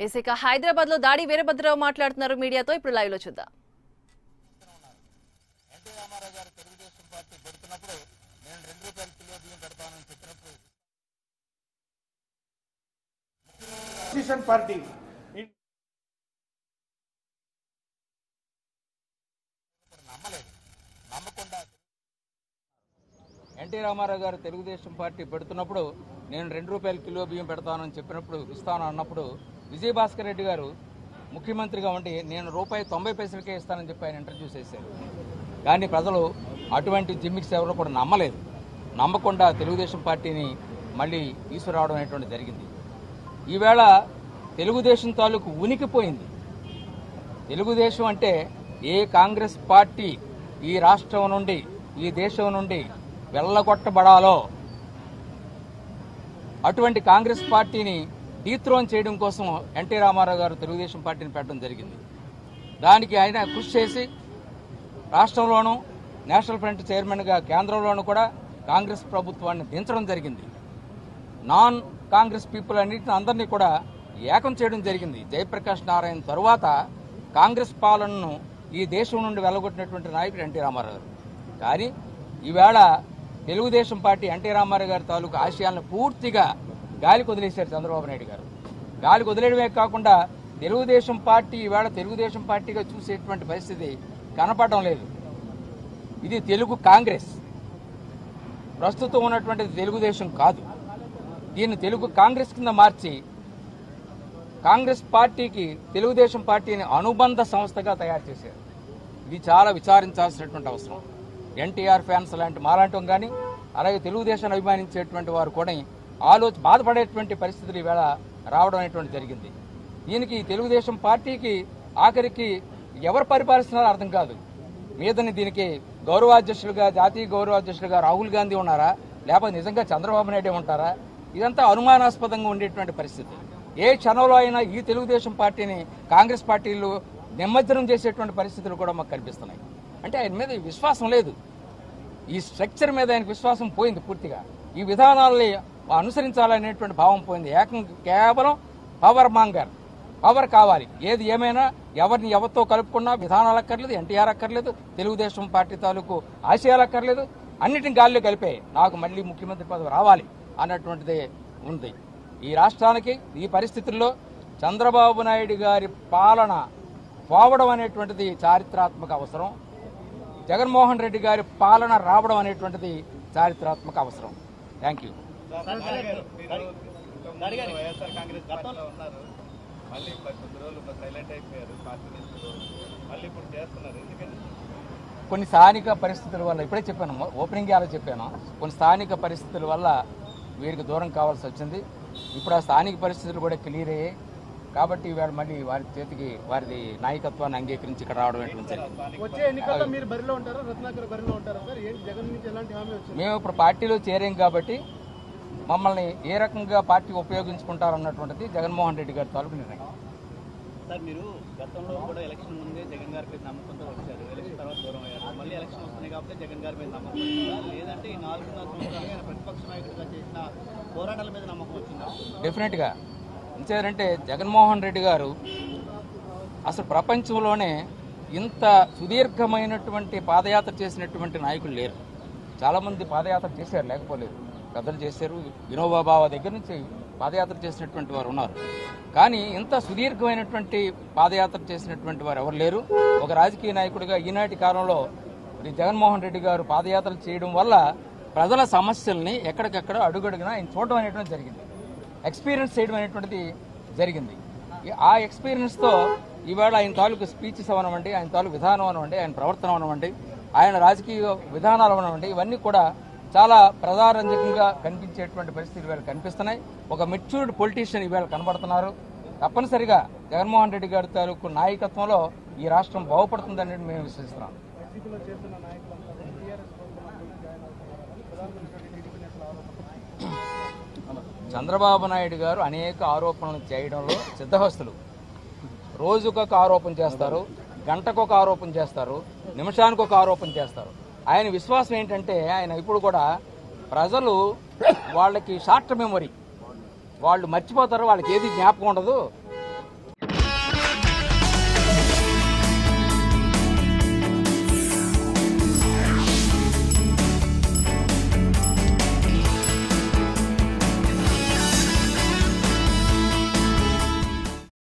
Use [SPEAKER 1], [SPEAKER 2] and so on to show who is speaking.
[SPEAKER 1] ఇక హైదరాబాద్ లో దాడి వీరభద్రరావు మాట్లాడుతున్నారు మీడియాతో. ఇప్పుడు లైవ్ లో చూద్దాం.
[SPEAKER 2] ఎన్టీ రామారావు గారు తెలుగుదేశం పార్టీ పెడుతున్నప్పుడు నేను ₹2 కిలో బియ్యం పెడతానని చెప్పినప్పుడు
[SPEAKER 3] పార్టీ
[SPEAKER 2] నమ్మలేదు. నమ్మకుండా
[SPEAKER 4] ఎన్టీ రామారావు గారు తెలుగుదేశం పార్టీ పెడుతున్నప్పుడు నేను ₹2 కిలో బియ్యం పెడతానని చెప్పినప్పుడు ఇస్తాను అన్నప్పుడు విజయభాస్కర్ రెడ్డి గారు ముఖ్యమంత్రిగా ఉండి నేను ₹90 ఇస్తానని చెప్పి ఆయన ఇంటర్వ్యూ చేశారు. కానీ ప్రజలు అటువంటి జిమ్మిక్స్ ఎవరు కూడా నమ్మలేదు. నమ్మకుండా తెలుగుదేశం పార్టీని మళ్ళీ తీసుకురావడం అనేటువంటి జరిగింది. ఈవేళ తెలుగుదేశం తాలూకు ఉనికిపోయింది. తెలుగుదేశం అంటే ఏ కాంగ్రెస్ పార్టీ ఈ రాష్ట్రం నుండి ఈ దేశం నుండి వెళ్ళగొట్టబడాలో అటువంటి కాంగ్రెస్ పార్టీని డీథ్రోన్ చేయడం కోసం ఎన్టీ రామారావు గారు తెలుగుదేశం పార్టీని పెట్టడం జరిగింది. దానికి ఆయన కృషి చేసి రాష్ట్రంలోనూ నేషనల్ ఫ్రంట్ చైర్మన్గా కేంద్రంలోనూ కూడా కాంగ్రెస్ ప్రభుత్వాన్ని దించడం జరిగింది. నాన్ కాంగ్రెస్ పీపుల్ అన్నింటిని అందరినీ కూడా ఏకం చేయడం జరిగింది. జయప్రకాష్ నారాయణ తరువాత కాంగ్రెస్ పాలనను ఈ దేశం నుండి వెళ్ళగొట్టినటువంటి నాయకుడు ఎన్టీ రామారావు గారు. కానీ ఈవేళ తెలుగుదేశం పార్టీ ఎన్టీ రామారావు గారి తాలూకు ఆశయాలను పూర్తిగా గాలికి వదిలేశారు చంద్రబాబు నాయుడు గారు. గాలికి వదిలేయడమే కాకుండా తెలుగుదేశం పార్టీ ఈవేళ తెలుగుదేశం పార్టీగా చూసేటువంటి పరిస్థితి కనపడడం లేదు. ఇది తెలుగు కాంగ్రెస్. ప్రస్తుతం ఉన్నటువంటిది తెలుగుదేశం కాదు. దీన్ని తెలుగు కాంగ్రెస్ కింద మార్చి కాంగ్రెస్ పార్టీకి తెలుగుదేశం పార్టీని అనుబంధ సంస్థగా తయారు చేశారు. ఇది చాలా విచారించాల్సినటువంటి అవసరం. ఎన్టీఆర్ ఫ్యాన్స్ లాంటి మాలాంటి కానీ అలాగే తెలుగుదేశాన్ని అభిమానించేటువంటి వారు కూడా బాధపడేటువంటి పరిస్థితులు ఈవేళ రావడం అనేటువంటి జరిగింది. దీనికి తెలుగుదేశం పార్టీకి ఆఖరికి ఎవరు పరిపాలిస్తున్నారో అర్థం కాదు. మీదని దీనికి గౌరవాధ్యక్షులుగా జాతీయ గౌరవాధ్యక్షులుగా రాహుల్ గాంధీ ఉన్నారా, లేకపోతే నిజంగా చంద్రబాబు నాయుడు ఉంటారా? ఇదంతా అనుమానాస్పదంగా ఉండేటువంటి పరిస్థితి. ఏ క్షణంలో అయినా ఈ తెలుగుదేశం పార్టీని కాంగ్రెస్ పార్టీలు నిమజ్జనం చేసేటువంటి పరిస్థితులు కూడా మాకు కనిపిస్తున్నాయి. అంటే ఆయన మీద విశ్వాసం లేదు. ఈ స్ట్రక్చర్ మీద ఆయనకు విశ్వాసం పోయింది పూర్తిగా. ఈ విధానాలని అనుసరించాలనేటువంటి భావం పోయింది. కేవలం పవర్ మాంగర్, పవర్ కావాలి. ఏది ఏమైనా ఎవరిని ఎవరితో కలుపుకున్నా విధానాలు అక్కర్లేదు, ఎన్టీఆర్ అక్కర్లేదు, తెలుగుదేశం పార్టీ తాలూకు ఆశయాలు అక్కర్లేదు, అన్నిటిని గాలిలో కలిపే నాకు మళ్ళీ ముఖ్యమంత్రి పదవి రావాలి అన్నటువంటిది ఉంది. ఈ రాష్ట్రానికి ఈ పరిస్థితుల్లో చంద్రబాబు నాయుడు గారి పాలన పోవడం అనేటువంటిది చారిత్రాత్మక అవసరం. జగన్మోహన్ రెడ్డి గారి పాలన రావడం అనేటువంటిది చారిత్రాత్మక అవసరం. Thank you. కొన్ని స్థానిక పరిస్థితుల వల్ల ఇప్పుడే చెప్పాను, ఓపెనింగ్ అలా చెప్పాను, కొన్ని స్థానిక పరిస్థితుల వల్ల వీరికి దూరం కావాల్సి వచ్చింది. ఇప్పుడు ఆ స్థానిక పరిస్థితులు కూడా క్లియర్ అయ్యాయి. కాబట్టి ఇవాళ మళ్ళీ వారి చేతికి వారి నాయకత్వాన్ని అంగీకరించి ఇక్కడ రావడం మేము ఇప్పుడు పార్టీలో చేరాం కాబట్టి మమ్మల్ని ఏ రకంగా పార్టీ ఉపయోగించుకుంటారన్నటువంటిది జగన్మోహన్ రెడ్డి గారి తాలూకు నిర్ణయం.
[SPEAKER 5] సార్, మీరు గతంలో కూడా ఎలక్షన్ ముందే జగన్ గారి మీద నమ్మకంతో వచ్చారు, ఎలక్షన్ తర్వాత దూరం అయ్యారు. మళ్ళీ ఎలక్షన్ వస్తున్నాయి కాబట్టి జగన్ గారి మీద నమ్మకం వచ్చిందా, లేదంటే ఈ 4.5 సంవత్సరాలుగా ప్రతిపక్ష నాయకుడిగా చేసిన పోరాటాల మీద నమ్మకం వచ్చిందా?
[SPEAKER 4] డెఫినెట్గా. ఎందుకంటే జగన్మోహన్ రెడ్డి గారు అసలు ప్రపంచంలోనే ఇంత సుదీర్ఘమైనటువంటి పాదయాత్ర చేసినటువంటి నాయకులు లేరు. చాలామంది పాదయాత్ర చేశారు, లేకపోలేదు, పెద్దలు చేశారు. వినోబా భావ దగ్గర నుంచి పాదయాత్ర చేసినటువంటి వారు ఉన్నారు. కానీ ఇంత సుదీర్ఘమైనటువంటి పాదయాత్ర చేసినటువంటి వారు ఎవరు లేరు. ఒక రాజకీయ నాయకుడిగా ఈనాటి కాలంలో జగన్మోహన్ రెడ్డి గారు పాదయాత్రలు చేయడం వల్ల ప్రజల సమస్యల్ని ఎక్కడికెక్కడ అడుగడుగునా ఆయన చూడడం అనేటువంటి జరిగింది, ఎక్స్పీరియన్స్ చేయడం అనేటువంటిది జరిగింది. ఆ ఎక్స్పీరియన్స్తో ఈవేళ ఆయన తాలూకు స్పీచెస్ అవనవండి, ఆయన తాలూకు విధానం అవనవండి, ఆయన ప్రవర్తన అవనవండి, ఆయన రాజకీయ విధానాలు అవనవండి, ఇవన్నీ కూడా చాలా ప్రజారంజకంగా కనిపించేటువంటి పరిస్థితులు ఇవాళ కనిపిస్తున్నాయి. ఒక మెచ్యూర్డ్ పొలిటీషియన్ ఇవాళ కనబడుతున్నారు. తప్పనిసరిగా జగన్మోహన్ రెడ్డి గారి తాలూకు నాయకత్వంలో ఈ రాష్ట్రం బాగుపడుతుందని మేము విశ్వసిస్తున్నాం. చంద్రబాబు నాయుడు గారు అనేక ఆరోపణలు చేయడంలో సిద్ధహస్తులు. రోజుకొక ఆరోపణ చేస్తారు, గంటకొక ఆరోపణ చేస్తారు, నిమిషానికి ఒక ఆరోపణ చేస్తారు. ఆయన విశ్వాసం ఏంటంటే ఆయన ఇప్పుడు కూడా ప్రజలు వాళ్ళకి షార్ట్ మెమొరీ, వాళ్ళు మర్చిపోతారు, వాళ్ళకి ఏది జ్ఞాపకం ఉండదు,